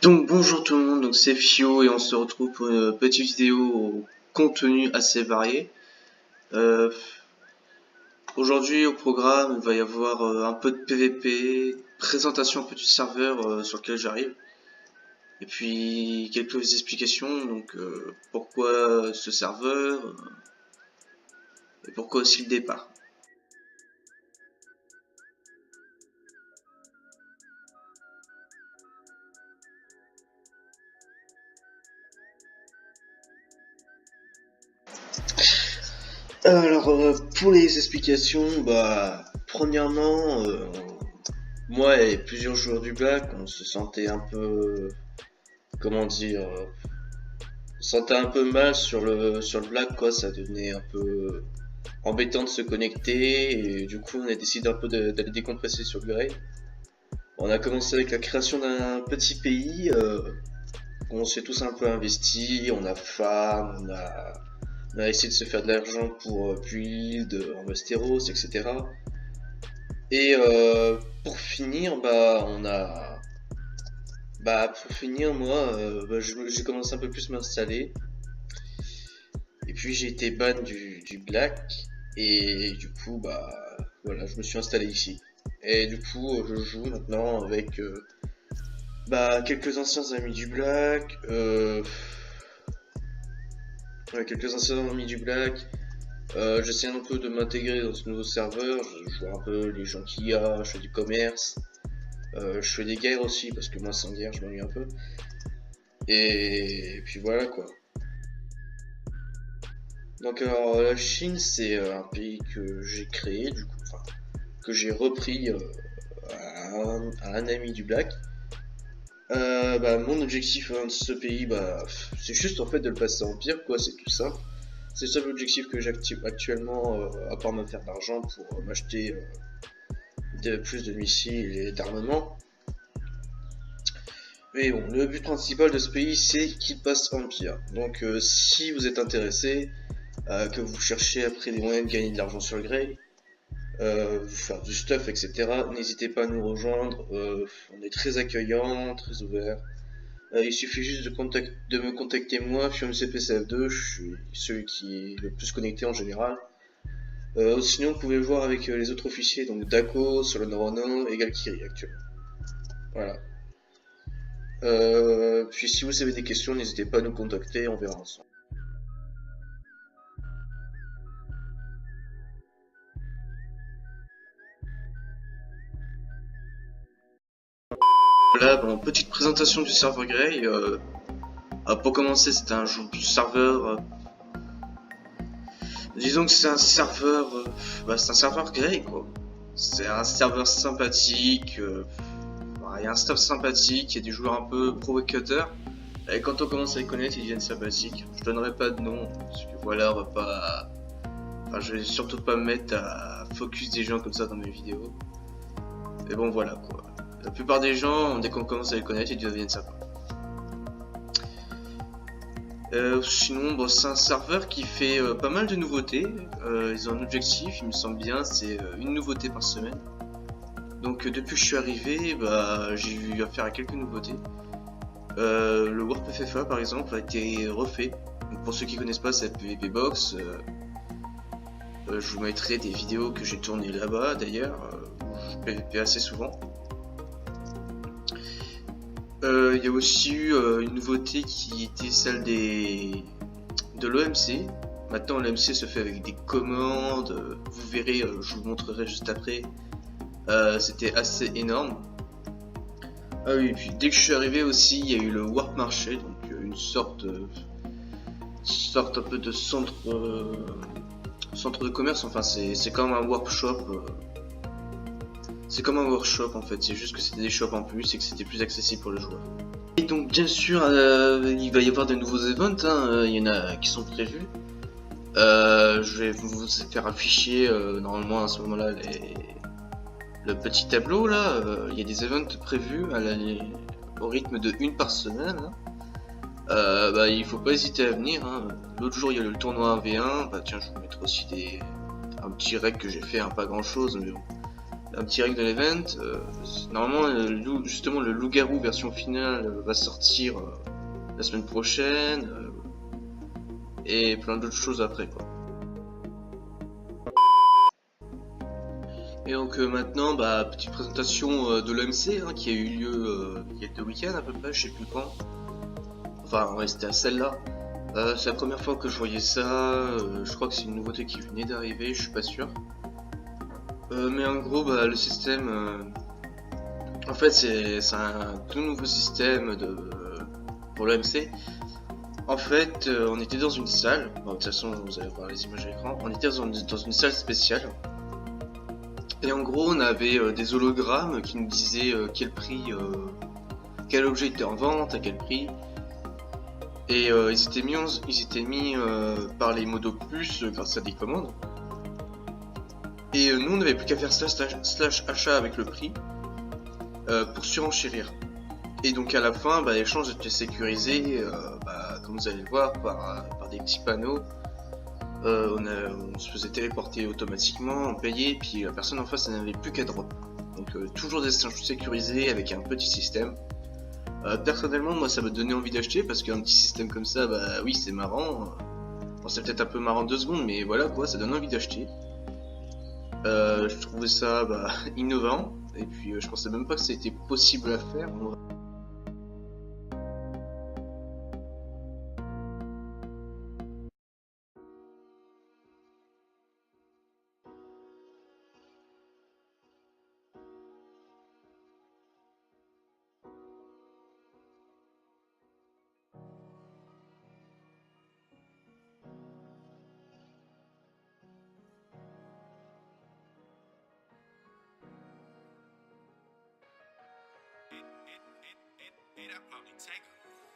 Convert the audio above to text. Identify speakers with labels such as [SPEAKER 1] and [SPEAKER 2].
[SPEAKER 1] Donc bonjour tout le monde, donc c'est Fio et on se retrouve pour une petite vidéo au contenu assez varié. Euh, Aujourd'hui au programme il va y avoir un peu de PVP, présentation un peu du serveur sur lequel j'arrive, et puis quelques explications, donc pourquoi ce serveur, et pourquoi aussi le départ. Alors pour les explications, premièrement, moi et plusieurs joueurs du Black, on se sentait un peu, comment dire, on se sentait un peu mal sur le Black, quoi. Ça devenait un peu embêtant de se connecter, et du coup on a décidé un peu d'aller décompresser sur le Grey. On a commencé avec la création d'un petit pays, on s'est tous un peu investi, on a farm, on a essayé de se faire de l'argent pour build en Westeros, etc. Et pour finir, moi, j'ai commencé un peu plus m'installer. Et puis j'ai été ban du Black. Et du coup, voilà, je me suis installé ici. Et du coup, je joue maintenant avec quelques anciens amis du Black. Quelques anciens amis du Black. J'essaie un peu de m'intégrer dans ce nouveau serveur. Je vois un peu les gens qu'il y a. Je fais du commerce. Je fais des guerres aussi parce que moi sans guerre je m'ennuie un peu. Et puis voilà quoi. Donc alors la Chine c'est un pays que j'ai créé du coup, enfin que j'ai repris à un ami du Black. Mon objectif dans ce pays, c'est juste en fait de le passer en empire quoi, c'est tout simple. C'est le seul objectif que j'active actuellement, à part me faire d'argent pour m'acheter plus de missiles et d'armement. Mais bon, le but principal de ce pays, c'est qu'il passe empire. Donc si vous êtes intéressé, que vous cherchez après des moyens de gagner de l'argent sur le Grey, vous faire du stuff, etc., n'hésitez pas à nous rejoindre. On est très accueillant, très ouvert. Il suffit juste de me contacter moi, FiumCPCF2, je suis celui qui est le plus connecté en général. Sinon, vous pouvez voir avec les autres officiers, donc Dako, Solonorono et Galkiri actuellement. Voilà. Puis si vous avez des questions, n'hésitez pas à nous contacter, on verra ensemble. Voilà, petite présentation du serveur Grey. Pour commencer, c'est un serveur. Disons que c'est un serveur. C'est un serveur Grey quoi. C'est un serveur sympathique. Il y a un staff sympathique, il y a des joueurs un peu provocateurs. Et quand on commence à les connaître, ils deviennent sympathiques. Je donnerai pas de nom, parce que voilà, on va pas. Enfin, je vais surtout pas me mettre à focus des gens comme ça dans mes vidéos. Mais bon, voilà quoi. La plupart des gens, dès qu'on commence à les connaître, ils deviennent sympas. Sinon, c'est un serveur qui fait pas mal de nouveautés. Ils ont un objectif, il me semble bien, c'est une nouveauté par semaine. Donc depuis que je suis arrivé, j'ai eu affaire à quelques nouveautés. Le Warp FFA par exemple a été refait. Donc, pour ceux qui connaissent pas, c'est PvP Box. Je vous mettrai des vidéos que j'ai tournées là-bas d'ailleurs, où je PvP assez souvent. Il y a aussi eu une nouveauté qui était celle de l'OMC. Maintenant l'OMC se fait avec des commandes, vous verrez, je vous montrerai juste après. C'était assez énorme. Ah oui, et puis dès que je suis arrivé aussi, il y a eu le Warp Marché, donc une sorte un peu de centre de commerce. Enfin, c'est comme un workshop. C'est comme un workshop en fait, c'est juste que c'était des shops en plus et que c'était plus accessible pour le joueur. Et donc bien sûr, il va y avoir de nouveaux events, hein, il y en a qui sont prévus. Je vais vous faire afficher normalement à ce moment-là le petit tableau là. Il y a des events prévus au rythme de une par semaine. Hein. Il faut pas hésiter à venir. Hein. L'autre jour il y a le tournoi 1v1. Tiens, je vais vous mettre aussi un petit rec que j'ai fait, hein, pas grand chose, mais bon. un petit règle de l'event. Normalement, justement, le loup-garou version finale va sortir la semaine prochaine et plein d'autres choses après, quoi. Et donc maintenant, bah, petite présentation de l'OMC hein, qui a eu lieu il y a 2 week-ends à peu près, je sais plus quand. Enfin, ouais, c'était à celle-là. C'est la première fois que je voyais ça. Je crois que c'est une nouveauté qui venait d'arriver, je suis pas sûr. Mais en gros, bah, le système, en fait, c'est un tout nouveau système pour l'OMC. En fait, on était dans une salle. Bon, de toute façon, vous allez voir les images à l'écran. On était dans une salle spéciale. Et en gros, on avait des hologrammes qui nous disaient quel prix, quel objet était en vente, à quel prix. Et ils étaient mis par les modos plus grâce à des commandes. Et nous, on n'avait plus qu'à faire slash achat avec le prix pour surenchérir. Et donc à la fin, bah, l'échange était sécurisé, bah, comme vous allez le voir, par des petits panneaux. On se faisait téléporter automatiquement, on payait, puis la personne en face n'avait plus qu'à drop. Donc toujours des échanges sécurisés avec un petit système. Personnellement, moi ça me donnait envie d'acheter parce qu'un petit système comme ça, bah oui, c'est marrant. Bon, c'est peut-être un peu marrant 2 secondes, mais voilà quoi, ça donne envie d'acheter. Je trouvais ça bah, innovant, et puis je pensais même pas que c'était possible à faire.
[SPEAKER 2] Hey, that probably take her.